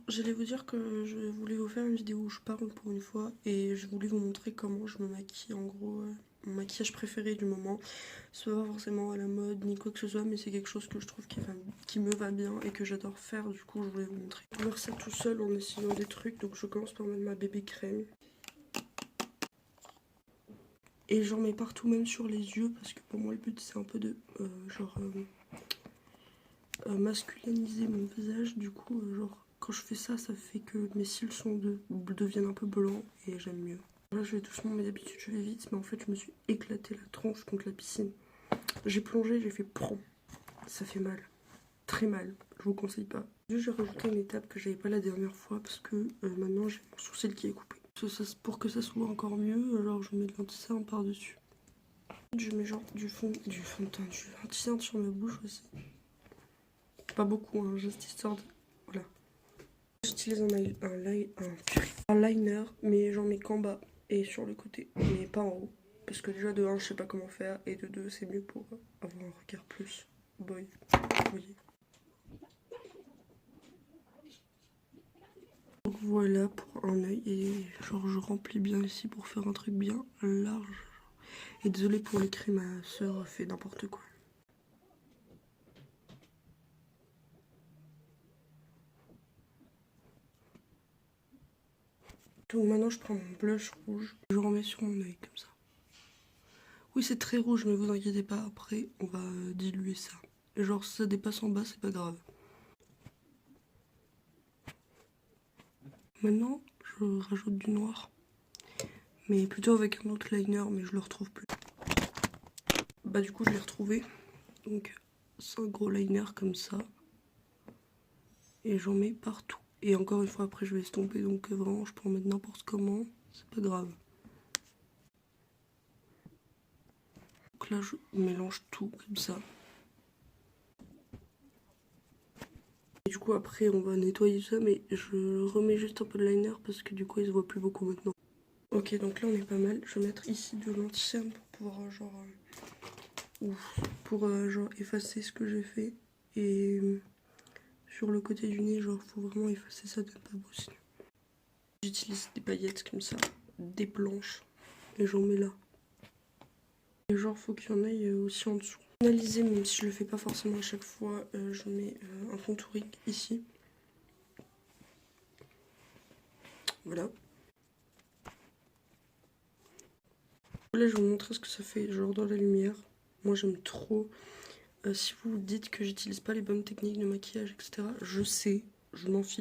J'allais vous dire que je voulais vous faire une vidéo où je parle pour une fois et je voulais vous montrer comment je me maquille. En gros, mon maquillage préféré du moment. C'est pas forcément à la mode ni quoi que ce soit, mais c'est quelque chose que je trouve qui me va bien et que j'adore faire. Du coup, je voulais vous montrer. Je vais faire ça tout seul en essayant des trucs. Donc, je commence par mettre ma bébé crème. Et j'en mets partout, même sur les yeux, parce que pour moi, le but c'est un peu de masculiniser mon visage. Du coup, quand je fais ça, ça fait que mes cils deviennent un peu blancs et j'aime mieux. Là, je vais doucement, mais d'habitude, je vais vite, mais en fait, je me suis éclaté la tronche contre la piscine. J'ai plongé, j'ai fait prompt. Ça fait mal. Très mal. Je vous conseille pas. Juste, j'ai rajouté une étape que j'avais pas la dernière fois parce que maintenant, j'ai mon sourcil qui est coupé. Pour que ça soit encore mieux, alors je mets de l'anti-cerne par-dessus. Je mets genre du fond de teint, du anti-cerne sur ma bouche aussi. Pas beaucoup, hein, juste histoire de... Voilà. J'utilise un liner, mais j'en mets qu'en bas et sur le côté, mais pas en haut. Parce que déjà de 1, je sais pas comment faire, et de 2, c'est mieux pour avoir un regard plus boy. Vous voyez. Donc voilà pour un œil, et genre je remplis bien ici pour faire un truc bien large. Et désolé pour l'écrit, ma soeur fait n'importe quoi. Donc maintenant je prends mon blush rouge, je le remets sur mon œil comme ça. Oui, c'est très rouge, mais vous inquiétez pas, après on va diluer ça. Et genre si ça dépasse en bas, c'est pas grave. Maintenant, je rajoute du noir, mais plutôt avec un autre liner, mais je le retrouve plus. Bah du coup je l'ai retrouvé, donc c'est un gros liner comme ça, et j'en mets partout. Et encore une fois après je vais estomper, donc vraiment je peux en mettre n'importe comment, c'est pas grave. Donc là je mélange tout comme ça. Et du coup après on va nettoyer ça, mais je remets juste un peu de liner parce que du coup il se voit plus beaucoup maintenant. Ok, donc là on est pas mal. Je vais mettre ici de l'anti-cerne pour pouvoir genre effacer ce que j'ai fait. Et sur le côté du nez, genre faut vraiment effacer ça de pas beau sinon. J'utilise des paillettes comme ça, des planches, et j'en mets là. Et genre faut qu'il y en ait aussi en dessous. Finaliser, même si je le fais pas forcément à chaque fois, je mets un contouring ici. Voilà. Là je vais vous montrer ce que ça fait genre dans la lumière. Moi j'aime trop. Si vous dites que j'utilise pas les bonnes techniques de maquillage, etc., je sais, je m'en fiche.